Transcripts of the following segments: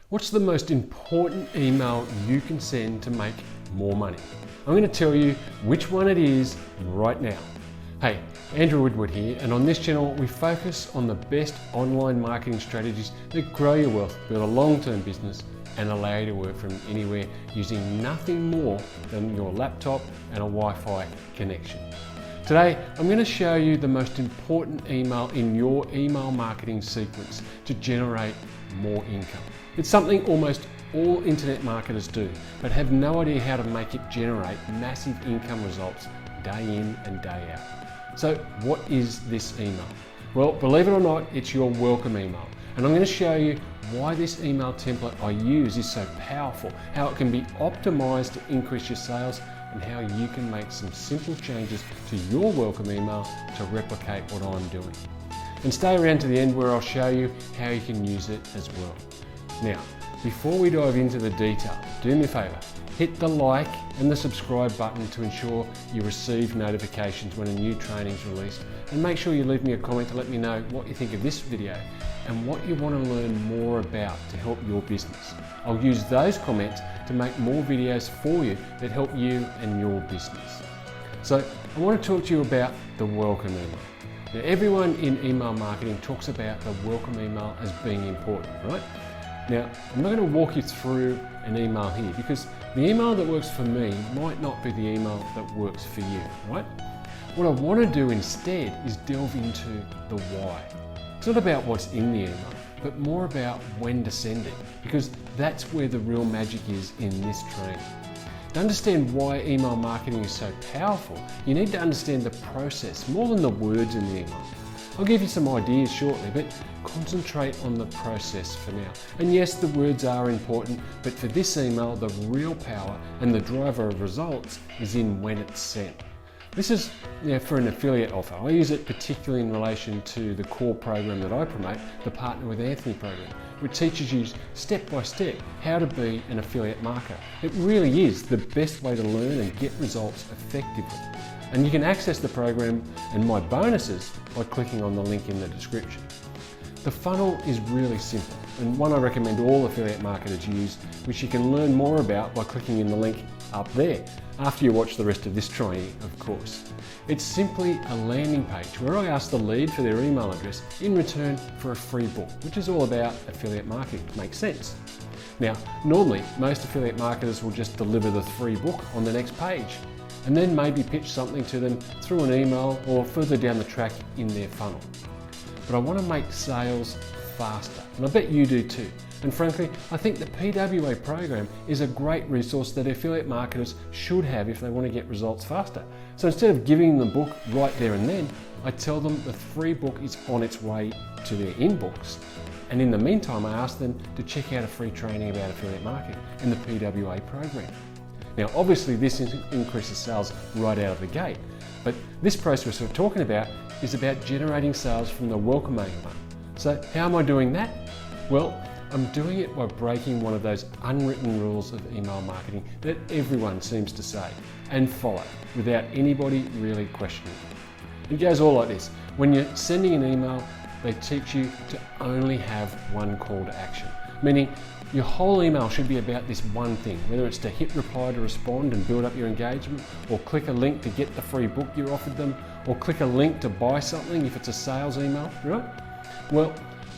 What's the most important email you can send to make more money? I'm going to tell you which one it is right now. Hey, Andrew Woodward here, and on this channel we focus on the best online marketing strategies that grow your wealth, build a long-term business and allow you to work from anywhere using nothing more than your laptop and a Wi-Fi connection. Today, I'm going to show you the most important email in your email marketing sequence to generate more income. It's something almost all internet marketers do, but have no idea how to make it generate massive income results day in and day out. So what is this email? Well, believe it or not, it's your welcome email. And I'm going to show you why this email template I use is so powerful, how it can be optimized to increase your sales, and how you can make some simple changes to your welcome email to replicate what I'm doing. And stay around to the end where I'll show you how you can use it as well. Now, before we dive into the detail, do me a favor, hit the like and the subscribe button to ensure you receive notifications when a new training is released, and make sure you leave me a comment to let me know what you think of this video and what you want to learn more about to help your business. I'll use those comments to make more videos for you that help you and your business. So I want to talk to you about the welcome email. Now, everyone in email marketing talks about the welcome email as being important, right? Now, I'm not going to walk you through an email here because the email that works for me might not be the email that works for you, right? What I want to do instead is delve into the why. It's not about what's in the email, but more about when to send it, because that's where the real magic is in this training. To understand why email marketing is so powerful, you need to understand the process more than the words in the email. I'll give you some ideas shortly, but concentrate on the process for now. And yes, the words are important, but for this email, the real power and the driver of results is in when it's sent. This is for an affiliate offer. I use it particularly in relation to the core program that I promote, the Partner with Anthony program, which teaches you step by step how to be an affiliate marketer. It really is the best way to learn and get results effectively. And you can access the program and my bonuses by clicking on the link in the description. The funnel is really simple, and one I recommend all affiliate marketers use, which you can learn more about by clicking in the link up there, after you watch the rest of this training, of course. It's simply a landing page where I ask the lead for their email address in return for a free book, which is all about affiliate marketing. Makes sense. Now, normally, most affiliate marketers will just deliver the free book on the next page, and then maybe pitch something to them through an email or further down the track in their funnel. But I want to make sales faster, and I bet you do too. And frankly, I think the PWA program is a great resource that affiliate marketers should have if they want to get results faster. So instead of giving them the book right there and then, I tell them the free book is on its way to their inbox. And in the meantime, I ask them to check out a free training about affiliate marketing and the PWA program. Now, obviously this increases sales right out of the gate, but this process we're talking about is about generating sales from the welcome email. So how am I doing that? Well, I'm doing it by breaking one of those unwritten rules of email marketing that everyone seems to say and follow without anybody really questioning it. It goes all like this. When you're sending an email, they teach you to only have one call to action, meaning your whole email should be about this one thing, whether it's to hit reply to respond and build up your engagement, or click a link to get the free book you offered them, or click a link to buy something if it's a sales email, right? Well,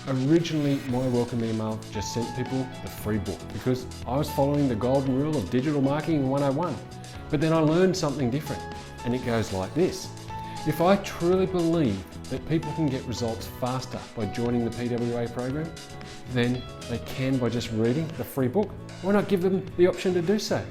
originally my welcome email just sent people the free book because I was following the golden rule of digital marketing 101. But then I learned something different, and it goes like this. If I truly believe that people can get results faster by joining the PWA program, then they can by just reading the free book. Why not give them the option to do so?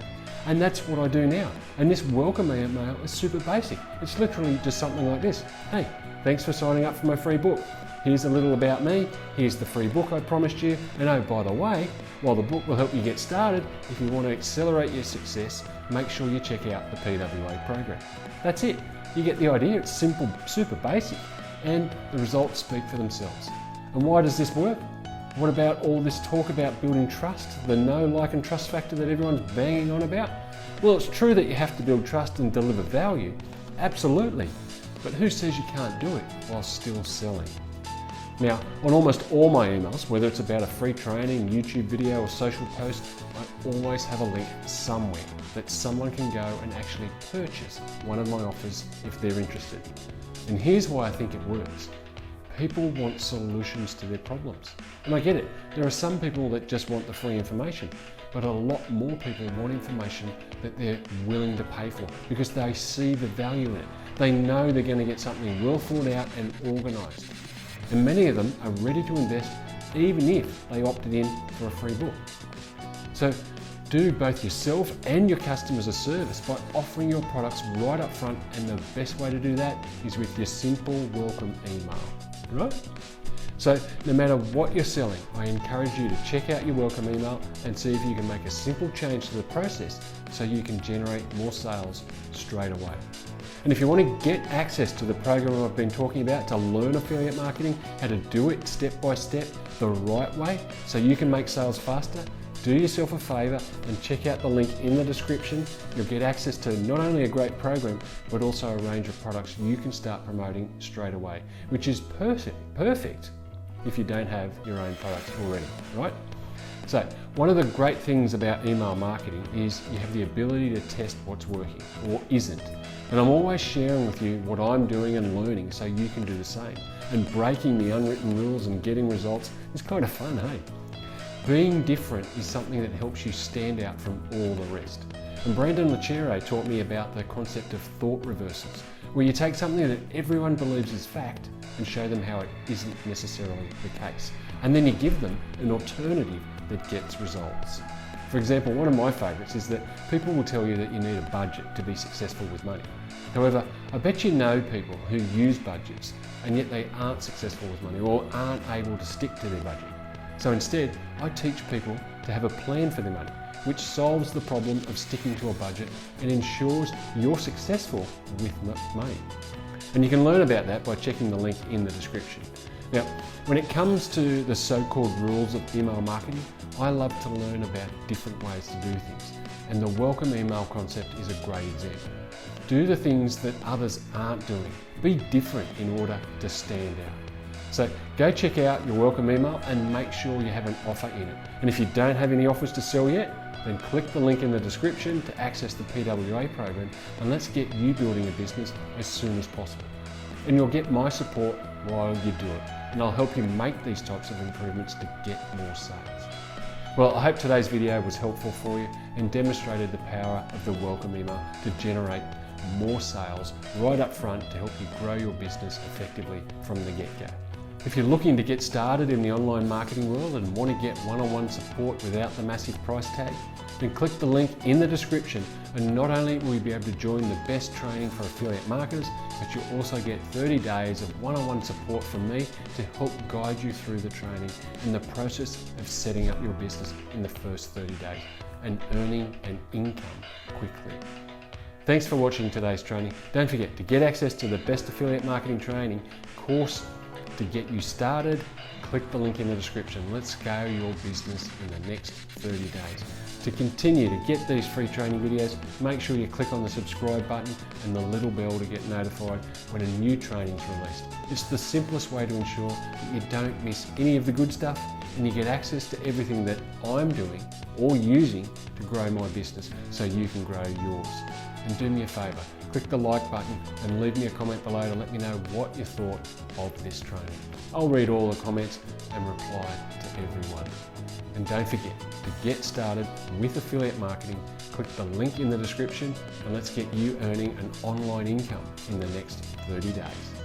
And that's what I do now. And this welcome email is super basic. It's literally just something like this. Hey, thanks for signing up for my free book. Here's a little about me, here's the free book I promised you, and oh, by the way, while the book will help you get started, if you want to accelerate your success, make sure you check out the PWA program. That's it. You get the idea. It's simple, super basic, and the results speak for themselves. And why does this work? What about all this talk about building trust, the know, like and trust factor that everyone's banging on about? Well, it's true that you have to build trust and deliver value, absolutely, but who says you can't do it while still selling? Now, on almost all my emails, whether it's about a free training, YouTube video or social post, I always have a link somewhere that someone can go and actually purchase one of my offers if they're interested. And here's why I think it works. People want solutions to their problems. And I get it. There are some people that just want the free information, but a lot more people want information that they're willing to pay for because they see the value in it. They know they're going to get something well thought out and organised. And many of them are ready to invest even if they opted in for a free book. So do both yourself and your customers a service by offering your products right up front, and the best way to do that is with your simple welcome email, right? So no matter what you're selling, I encourage you to check out your welcome email and see if you can make a simple change to the process so you can generate more sales straight away. And if you want to get access to the program I've been talking about to learn affiliate marketing, how to do it step by step the right way so you can make sales faster, do yourself a favour and check out the link in the description. You'll get access to not only a great program, but also a range of products you can start promoting straight away, which is perfect if you don't have your own products already, right? So one of the great things about email marketing is you have the ability to test what's working or isn't. And I'm always sharing with you what I'm doing and learning so you can do the same. And breaking the unwritten rules and getting results is kind of fun, hey? Being different is something that helps you stand out from all the rest. And Brandon Lachero taught me about the concept of thought reversals, where you take something that everyone believes is fact and show them how it isn't necessarily the case. And then you give them an alternative that gets results. For example, one of my favourites is that people will tell you that you need a budget to be successful with money. However, I bet you know people who use budgets and yet they aren't successful with money or aren't able to stick to their budget. So instead, I teach people to have a plan for their money, which solves the problem of sticking to a budget and ensures you're successful with money. And you can learn about that by checking the link in the description. Now, when it comes to the so-called rules of email marketing, I love to learn about different ways to do things. And the welcome email concept is a great example. Do the things that others aren't doing. Be different in order to stand out. So go check out your welcome email and make sure you have an offer in it. And if you don't have any offers to sell yet, then click the link in the description to access the PWA program, and let's get you building a business as soon as possible. And you'll get my support while you do it, and I'll help you make these types of improvements to get more sales. Well, I hope today's video was helpful for you and demonstrated the power of the welcome email to generate more sales right up front to help you grow your business effectively from the get-go. If you're looking to get started in the online marketing world and want to get one-on-one support without the massive price tag, then click the link in the description, and not only will you be able to join the best training for affiliate marketers, but you'll also get 30 days of one-on-one support from me to help guide you through the training and the process of setting up your business in the first 30 days and earning an income quickly. Thanks for watching today's training. Don't forget to get access to the best affiliate marketing training course to get you started. Click the link in the description. Let's scale your business in the next 30 days. To continue to get these free training videos, make sure you click on the subscribe button and the little bell to get notified when a new training is released. It's the simplest way to ensure that you don't miss any of the good stuff and you get access to everything that I'm doing or using to grow my business so you can grow yours. And do me a favour, click the like button and leave me a comment below to let me know what you thought of this training. I'll read all the comments and reply to everyone. And don't forget to get started with affiliate marketing. Click the link in the description and let's get you earning an online income in the next 30 days.